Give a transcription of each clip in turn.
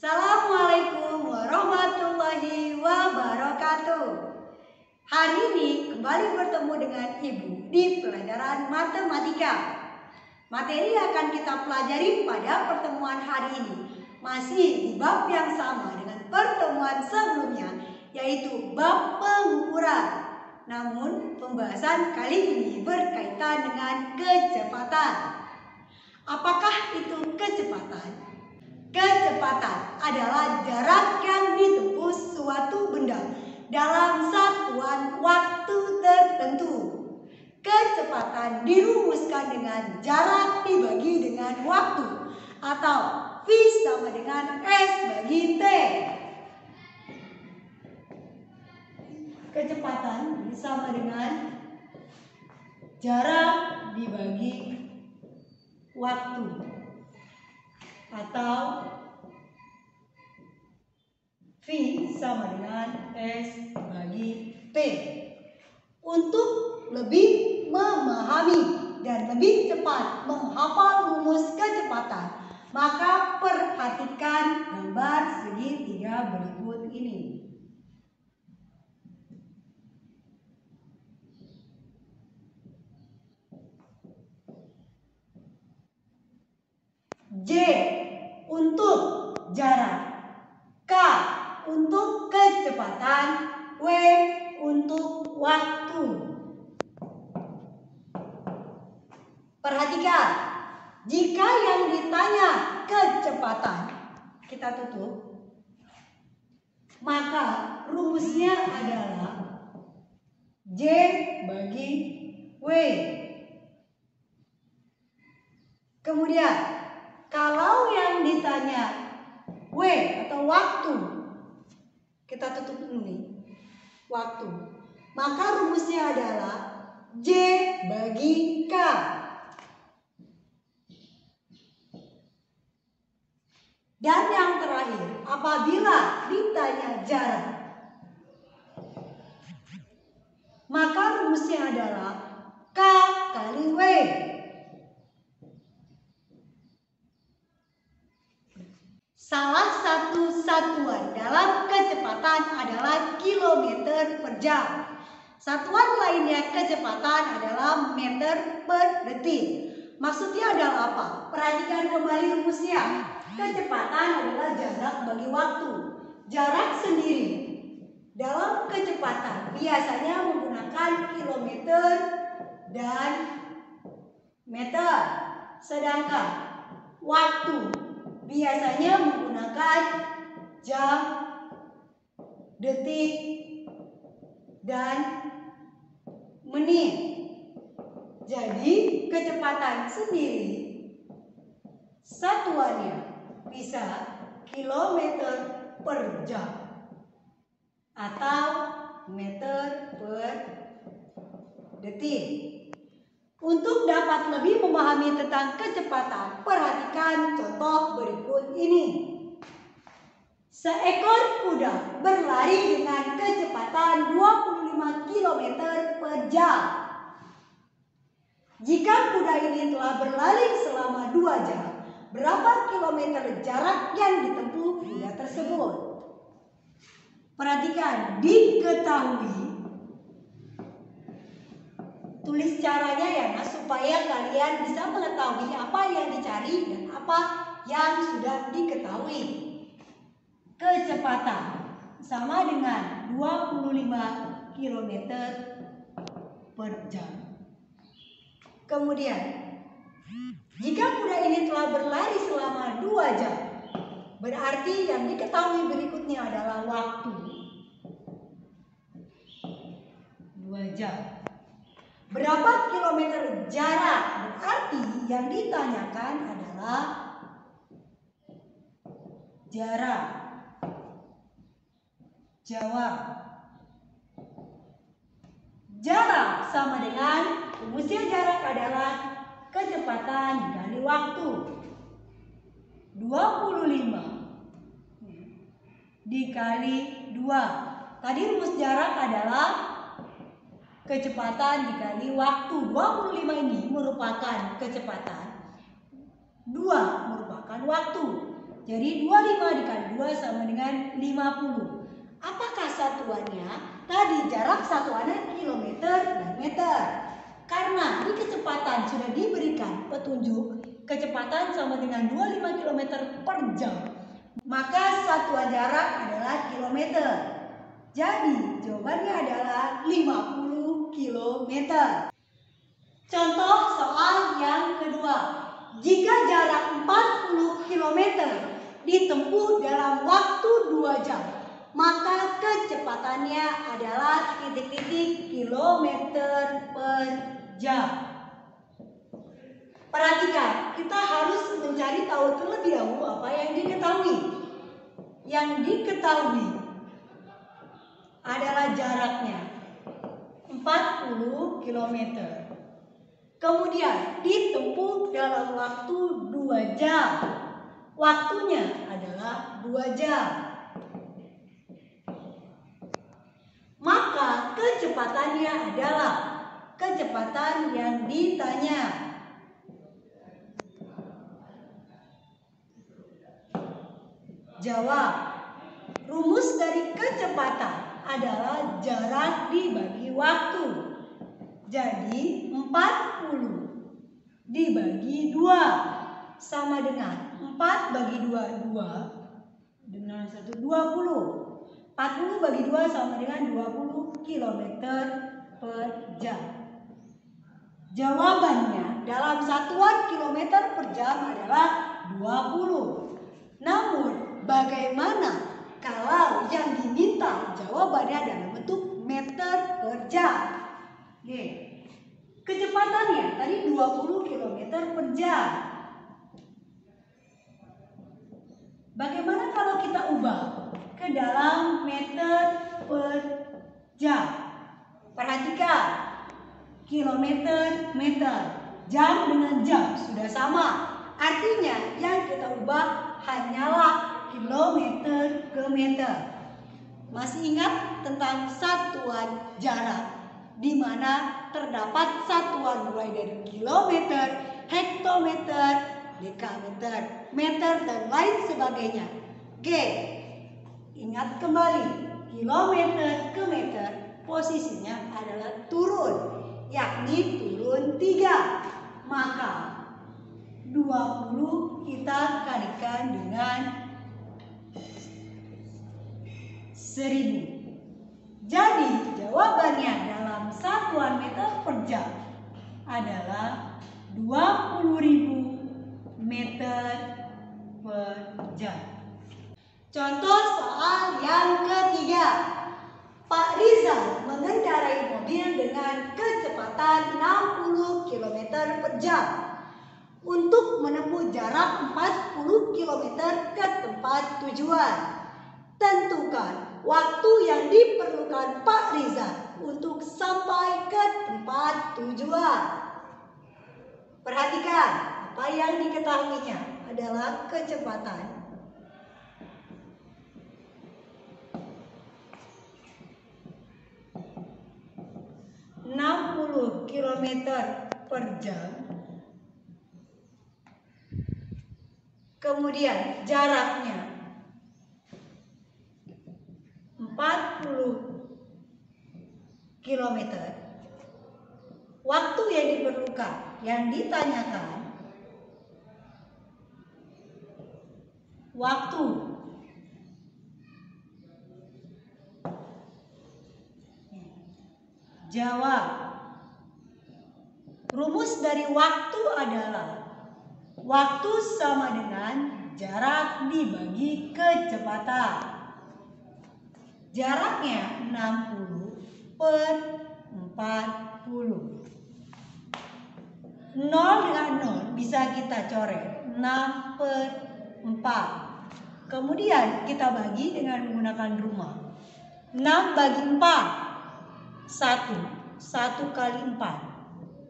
Assalamualaikum warahmatullahi wabarakatuh. Hari ini kembali bertemu dengan Ibu di pelajaran matematika. Materi yang akan kita pelajari pada pertemuan hari ini masih di bab yang sama dengan pertemuan sebelumnya, yaitu bab pengukuran. Namun pembahasan kali ini berkaitan dengan kecepatan. Apakah itu kecepatan? Kecepatan adalah jarak yang ditempuh suatu benda dalam satuan waktu tertentu. Kecepatan dirumuskan dengan jarak dibagi dengan waktu, atau V sama dengan S bagi T. Kecepatan sama dengan jarak dibagi waktu, atau V sama dengan S bagi T. Untuk lebih memahami dan lebih cepat menghafal rumus kecepatan, maka perhatikan gambar segitiga berikut ini. J untuk jarak, K untuk kecepatan, W untuk waktu. Perhatikan, jika yang ditanya kecepatan, kita tutup, maka rumusnya adalah J bagi W. Kemudian kalau yang ditanya W atau waktu, kita tutup ini, waktu, maka rumusnya adalah J bagi K. Dan yang terakhir, apabila ditanya jarak, maka rumusnya adalah K kali W. Salah satu satuan dalam kecepatan adalah kilometer per jam. Satuan lainnya kecepatan adalah meter per detik. Maksudnya adalah apa? Perhatikan kembali rumusnya. Kecepatan adalah jarak bagi waktu. Jarak sendiri dalam kecepatan biasanya menggunakan kilometer dan meter. Sedangkan waktu biasanya menggunakan jam, detik, dan menit. Jadi kecepatan sendiri satuannya bisa kilometer per jam atau meter per detik. Untuk dapat lebih memahami tentang kecepatan, perhatikan contoh berikut ini. Seekor kuda berlari dengan kecepatan 25 km per jam. Jika kuda ini telah berlari selama 2 jam, berapa kilometer jarak yang ditempuh kuda tersebut? Perhatikan, diketahui. Tulis caranya ya, supaya kalian bisa mengetahui apa yang dicari dan apa yang sudah diketahui. Kecepatan sama dengan 25 km per jam. Kemudian, jika kuda ini telah berlari selama 2 jam, berarti yang diketahui berikutnya adalah waktu. 2 jam. Berapa kilometer jarak? Berarti yang ditanyakan adalah jarak. Jawab. Jarak sama dengan, rumusnya jarak adalah kecepatan dikali waktu. 25 dikali 2. Tadi rumus jarak adalah kecepatan dikali waktu. 25 ini merupakan kecepatan, 2 merupakan waktu. Jadi 25 dikali 2 sama dengan 50. Apakah satuannya? Tadi jarak satuannya kilometer dan meter. Karena di kecepatan sudah diberikan petunjuk kecepatan sama dengan 25 km per jam. Maka satuan jarak adalah kilometer. Jadi jawabannya adalah 50 km. Contoh soal yang kedua. Jika jarak 40 km ditempuh dalam waktu 2 jam, maka kecepatannya adalah titik-titik kilometer per jam. Perhatikan, kita harus mencari tahu terlebih dahulu apa yang diketahui. Yang diketahui adalah jaraknya 40 km. Kemudian ditempuh dalam waktu 2 jam. Waktunya adalah 2 jam. Maka kecepatannya adalah kecepatan yang ditanya. Jawab. Rumus dari kecepatan adalah jarak dibagi waktu. Jadi 40 dibagi 2 sama dengan 4 bagi 2, 2 dengan 1, 20. 40 bagi 2 sama dengan 20 km per jam. Jawabannya dalam satuan kilometer per jam adalah 20. Namun bagaimana kalau yang diminta jawabannya dalam bentuk meter per jam? Oke. Kecepatannya tadi 20 km per jam. Bagaimana kalau kita ubah ke dalam meter per jam? Perhatikan, kilometer, meter, jam dengan jam sudah sama. Artinya yang kita ubah hanyalah kilometer ke meter. Masih ingat tentang satuan jarak, di mana terdapat satuan mulai dari kilometer, hektometer, dekameter, meter, dan lain sebagainya. Oke, ingat kembali, kilometer ke meter posisinya adalah turun, yakni turun 3. Maka 20 kita kalikan dengan 1000. Jadi jawabannya dalam satuan meter per jam adalah 20.000 meter per jam. Contoh soal yang ketiga. Pak Rizal mengendarai mobil dengan kecepatan 60 km per jam untuk menempuh jarak 40 km ke tempat tujuan. Tentukan waktu yang diperlukan Pak Rizal untuk sampai ke tempat tujuan. Perhatikan, apa yang diketahuinya adalah kecepatan. km per jam. Kemudian jaraknya 40 km. Waktu yang diperlukan, yang ditanyakan, waktu. Jawab. Rumus dari waktu adalah waktu sama dengan jarak dibagi kecepatan. Jaraknya 60 per 40. 0 dengan 0 bisa kita coret 6 per 4. Kemudian kita bagi dengan menggunakan rumah. 6 bagi 4 1. 1 kali 4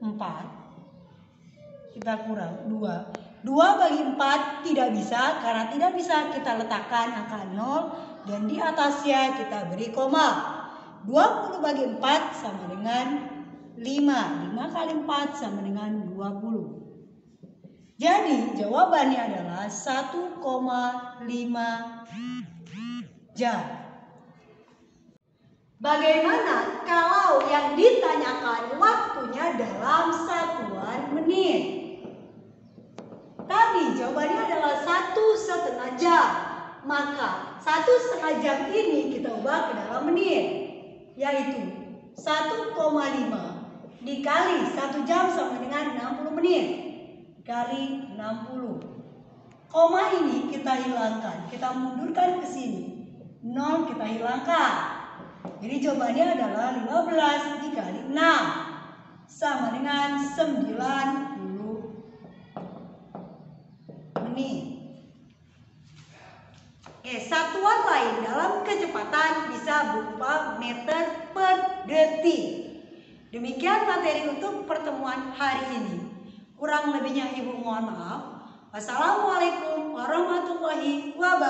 4. Kita kurang 2. 2 bagi 4 tidak bisa, karena tidak bisa kita letakkan angka 0 dan di atasnya kita beri koma. 20 bagi 4 sama dengan 5. 5 kali 4 sama dengan 20. Jadi jawabannya adalah 1,5 jam. Bagaimana kalau yang ditanyakan waktunya dalam satuan menit? Tadi jawabannya adalah 1,5 jam. Maka 1,5 jam ini kita ubah ke dalam menit, yaitu 1,5 dikali 1 jam sama dengan 60 menit kali 60. Koma ini kita hilangkan, kita mundurkan ke sini. 0 kita hilangkan. Jadi jawabannya adalah 15 dikali 6 sama dengan 90 menit. Satuan lain dalam kecepatan bisa berupa meter per detik. Demikian materi untuk pertemuan hari ini. Kurang lebihnya Ibu mohon maaf. Wassalamualaikum warahmatullahi wabarakatuh.